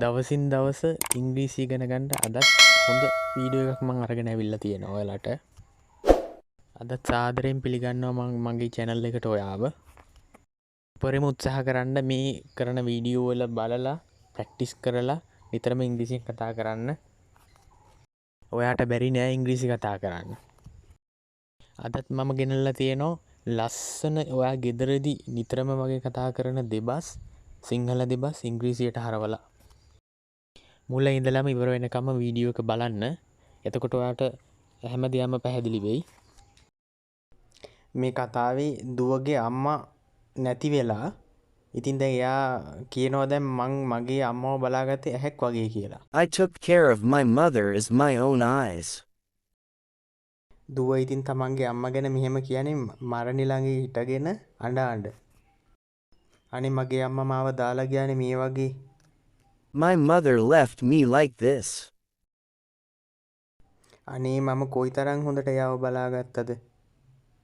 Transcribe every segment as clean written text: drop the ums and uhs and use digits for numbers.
දවසින් දවස ඉංග්‍රීසි ඉගෙන ගන්න අදත් හොඳ වීඩියෝ එකක් මම අරගෙන ඇවිල්ලා තියෙනවා ඔයාලට. අදත් සාදරයෙන් පිළිගන්නවා මම මගේ channel එකට ඔයාව. පරිම උත්සාහ කරන්න මේ කරන වීඩියෝ වල බලලා ප්‍රැක්ටිස් කරලා නිතරම ඉංග්‍රීසියෙන් කතා කරන්න. ඔයාට බැරි නෑ ඉංග්‍රීසි කතා කරන්න. අදත් මම ගෙනල්ලා තියෙනවා ලස්සන ඔයා ගෙදරදී නිතරම වගේ කතා කරන දෙබස් සිංහල දෙබස් ඉංග්‍රීසියට හරවලා. මුල ඉඳලම ඉවර වෙනකම් වීඩියෝ එක බලන්න. එතකොට ඔයාට හැමදේම පැහැදිලි වෙයි. මේ කතාවේ දුවගේ අම්මා නැති වෙලා ඉතින් දැන් එයා කියනවා දැන් මං මගේ අම්මව බලාගත්තේ ඇහැක් වගේ කියලා. I took care of my mother as my own eyes. දුව ඉතින් තමන්ගේ අම්මා ගැන මෙහෙම කියන්නේ මරණි ළඟ හිටගෙන අඬ. අනේ මගේ අම්මා මාව දාලා ගියානේ මේ වගේ. My mother left me like this. අනේ මම කොයිතරම් හොඳට එයාව බලාගත්තද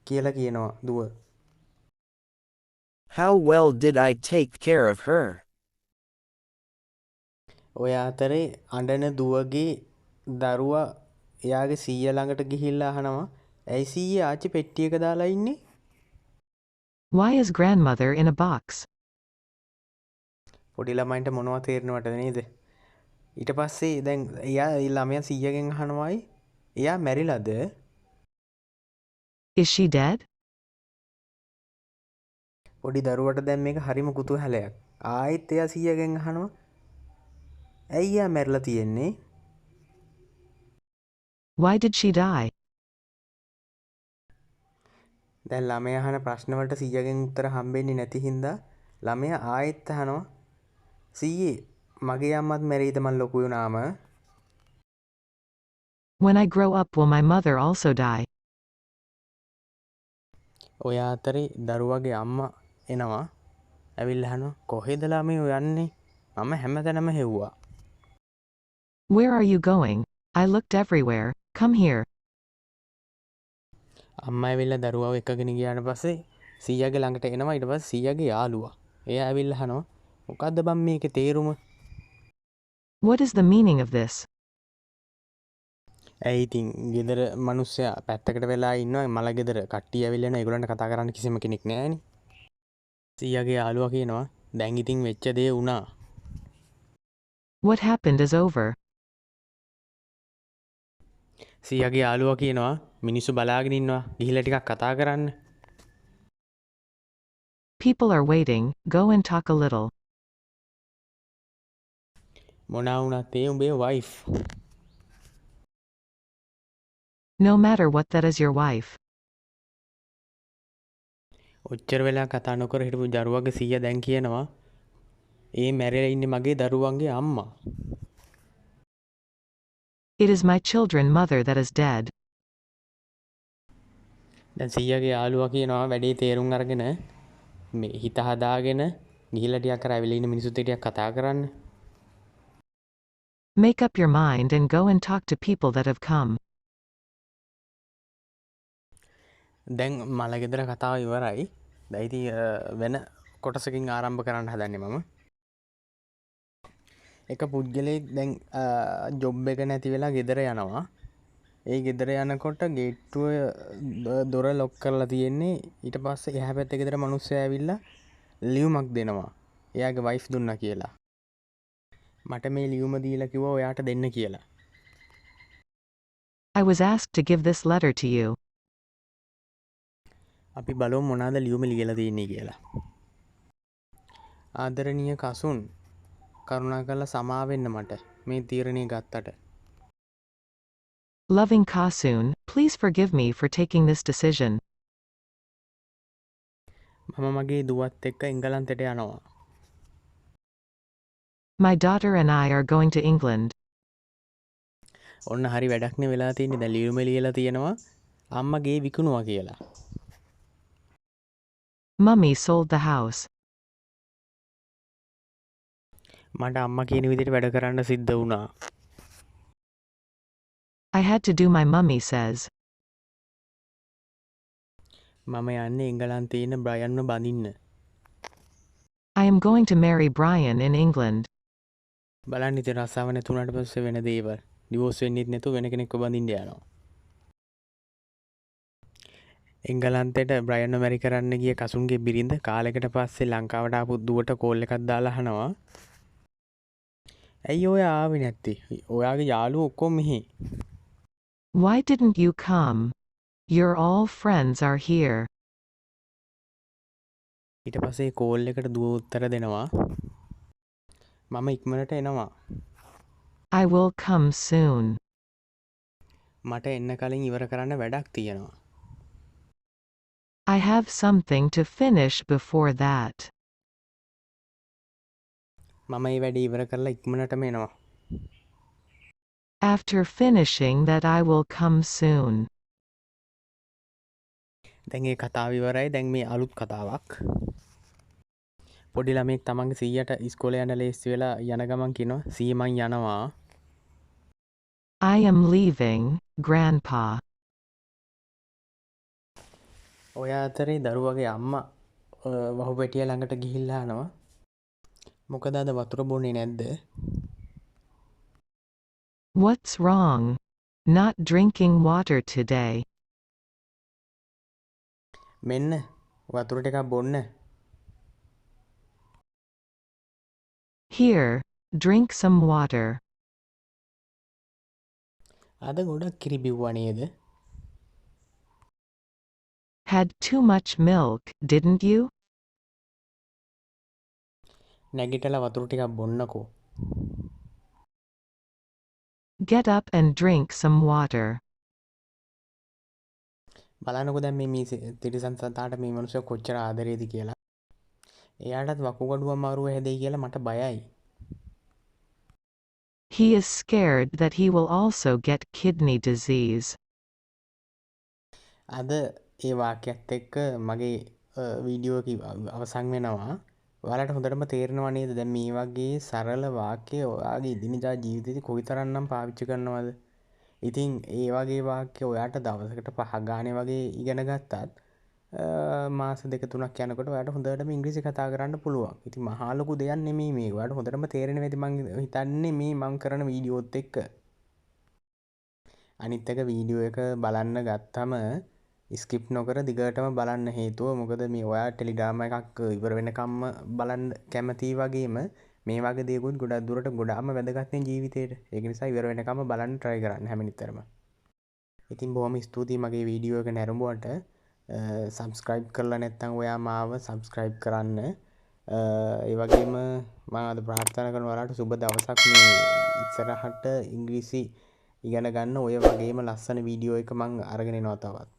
කියලා කියනවා දුව. How well did I take care of her? ඔය අතරේ අඬන දුවගේ දරුවා එයාගේ සීයා ළඟට ගිහිල්ලා අහනවා ඇයි සීයා ආච්චි පෙට්ටියක දාලා ඉන්නේ? Why is grandmother in a box? පොඩි ළමයින්ට මොනවද තේරෙනවද නේද? ඊට පස්සේ දැන් එයා ළමයා සීයාගෙන් අහනවායි එයා මැරිලාද? Is she dead? පොඩි දරුවට දැන් මේක හරිම කුතුහලයක්. ආයෙත් එයා සීයාගෙන් අහනවා ඇයි එයා මැරිලා තියෙන්නේ? Why did she die? දැන් ළමයා අහන ප්‍රශ්න වලට සීයාගෙන් උත්තර හම්බෙන්නේ නැති හින්දා ළමයා ආයෙත් අහනවා සීයේ මගේ අම්මත් මැරෙයිද මං ලොකු වුණාම? When I grow up, will my mother also die? ඔය අතරේ දරුවගේ අම්මා එනවා. ඇවිල්ලා අහනවා කොහෙද ළමයෝ යන්නේ? මම හැමතැනම හෙව්වා. Where are you going? I looked everywhere. Come here. අම්මා ඇවිල්ලා දරුවව එක්කගෙන ගියාට පස්සේ සීයාගේ ළඟට එනවා. ඊට පස්සේ සීයාගේ යාළුවා. එයා ඇවිල්ලා අහනවා මොකද්ද බම් මේකේ තේරුම? What is the meaning of this? ඇයි ඉතින් ගෙදර මිනිස්සයා පැත්තකට වෙලා ඉන්නවා මල ගෙදර කට්ටිය ඇවිල්ලා එනවා. ඒගොල්ලන්ට කතා කරන්න කිසිම කෙනෙක් නැහැනේ. සීයාගේ යාළුවා කියනවා දැන් ඉතින් වෙච්ච දේ වුණා. What happened is over. සීයාගේ යාළුවා කියනවා මිනිස්සු බලාගෙන ඉන්නවා. ගිහිල්ලා ටිකක් කතා කරන්න. People are waiting. Go and talk a little. මොනවා වුණත් ඒ උඹේ wife. No matter what, that is your wife. ඔච්චර වෙලා කතා නොකර හිටපු දරුවගේ සීයා දැන් කියනවා ඒ මැරිලා ඉන්නේ මගේ දරුවන්ගේ අම්මා. It is my children's mother that is dead. දැන් සීයාගේ යාළුවා කියනවා වැඩේ තේරුම් අරගෙන මේ හිත හදාගෙන ගිහිල්ලා ටිකක් කර ඇවිල්ලා ඉන්න මිනිස්සුත් ටිකක් කතා කරන්න. Make up your mind and go and talk to people that have come. දැන් මල ගෙදර කතාව ඉවරයි. දැන් ඉතින් වෙන කොටසකින් ආරම්භ කරන්න හදන්නේ මම. එක පුද්ගලයෙක් දැන් ජොබ් එක නැති වෙලා ගෙදර යනවා. ඒ ගෙදර යනකොට ගේට්ටුව දොර ලොක් කරලා තියෙන්නේ. ඊට පස්සේ එහා පැත්තේ ගෙදර මිනිස්සයා ඇවිල්ලා ලියුමක් දෙනවා. එයාගේ වයිෆ් දුන්නා කියලා. මට මේ ලියුම දීලා කිව්වා ඔයාට දෙන්න කියලා. I was asked to give this letter to you. අපි බලමු මොනවාද ලියුම ලියලා තියෙන්නේ කියලා. ආදරණීය කසුන් කරුණාකරලා සමා වෙන්න මට මේ තීරණය ගත්තට. Loving Kasun, please forgive me for taking this decision. මම මගේ දුවත් එක්ක එංගලන්තයට යනවා. My daughter and I are going to England. ඔන්න හරි වැඩක් නේ වෙලා තියෙන්නේ. දැන් ලියුම ලියලා තියෙනවා අම්මා ගේ විකුණුවා කියලා. Mummy sold the house. මට අම්මා කියන විදිහට වැඩ කරන්න සිද්ධ වුණා. I had to do my mummy says. මම යන්නේ එංගලන්තේ ඉන්න බ්‍රයන්ව බඳින්න. I am going to marry Brian in England. බලන්න ඉතින් රස්සාව නැතුණාට පස්සේ වෙන දේවල්. ඩිවෝස් වෙන්නෙත් නැතුව වෙන කෙනෙක්ව බඳින්න යනවා. එංගලන්තයට බ්‍රයන් මැරි කරන්න ගිය කසුන්ගේ බිරිඳ කාලෙකට පස්සේ ලංකාවට ආපු දුවට කෝල් එකක් දාලා අහනවා. ඇයි ඔය ආවේ නැත්තේ? ඔයාගේ යාළුවෝ ඔක්කොම මෙහි. Why didn't you come? Your all friends are here. ඊට පස්සේ කෝල් එකට දුව උත්තර දෙනවා. මම ඉක්මනට එනවා. I will come soon. මට එන්න කලින් ඉවර කරන්න වැඩක් තියෙනවා. I have something to finish before that. මම මේ වැඩේ ඉවර කරලා ඉක්මනටම එනවා. After finishing that I will come soon. දැන් මේ කතාව ඉවරයි. දැන් මේ අලුත් කතාවක්. පොඩි ළමෙක් තමන්ගේ සීයට ඉස්කෝලේ යන්න ලේස්ති වෙලා යන ගමන් කියනවා සී මං යනවා. I am leaving, Grandpa. ඔය අතරේ දරුවගේ අම්මා වහුපැටිය ළඟට ගිහිල්ලා අහනවා. මොකද අද වතුර බොන්නේ නැද්ද? What's wrong? Not drinking water today. මෙන්න වතුර ටිකක් බොන්න. Here, drink some water. අද ගොඩක් කිරි බිව්වා නේද? Had too much milk, didn't you? නැගිටලා වතුර ටිකක් බොන්නකෝ. Get up and drink some water. බලන්නකෝ දැන් මේ තිරිසන් සතාට මේ මිනිස්සු කොච්චර ආදරේද කියලා. එයාටත් වකුගඩුව අමාරුව හැදෙයි කියලා මට බයයි. He is scared that he will also get kidney disease. අද ඒ වාක්‍යයත් එක්ක මගේ වීඩියෝ එක අවසන් වෙනවා. ඔයාලට හොඳටම තේරෙනවා නේද දැන් මේ වගේ සරල වාක්‍ය ඔයාගේ එදිනෙදා ජීවිතේදී කොයිතරම්නම් පාවිච්චි කරනවද? ඉතින් ඒ වගේ වාක්‍ය ඔයාට දවසකට 5ක් ගානේ වගේ ඉගෙන ගත්තත් මාස 2-3ක් යනකොට ඔයාට හොඳටම ඉංග්‍රීසි කතා කරන්න පුළුවන්. ඉතින් මහා ලොකු දෙයක් නෙමෙයි මේක. ඔයාට හොඳටම තේරෙනවා ඇති මම හිතන්නේ මේ මම කරන වීඩියෝත් එක්ක. අනිත් එක වීඩියෝ එක බලන්න ගත්තම ස්කිප් නොකර දිගටම බලන්න හේතුව මොකද මේ ඔයා ටෙලිග්‍රාම් එකක් ඉවර වෙනකම්ම බලන්න කැමති වගේම මේ වගේ දේකුත් ගොඩක් දුරට ගොඩාක්ම වැදගත් නේ ජීවිතේට. ඒක නිසා ඉවර වෙනකම්ම බලන්න try කරන්න හැම නිතරම. ඉතින් බොහොම ස්තුතියි මගේ වීඩියෝ එක නැරඹුවට. subscribe කරලා නැත්නම් ඔයා මාව subscribe කරන්න. ඒ වගේම මම අද ප්‍රාර්ථනා කරනවා ඔයාලට සුබ දවසක් මේ ඉස්සරහට ඉංග්‍රීසි ඉගෙන ගන්න ඔය වගේම ලස්සන වීඩියෝ එක මම අරගෙන එනවා තවත්.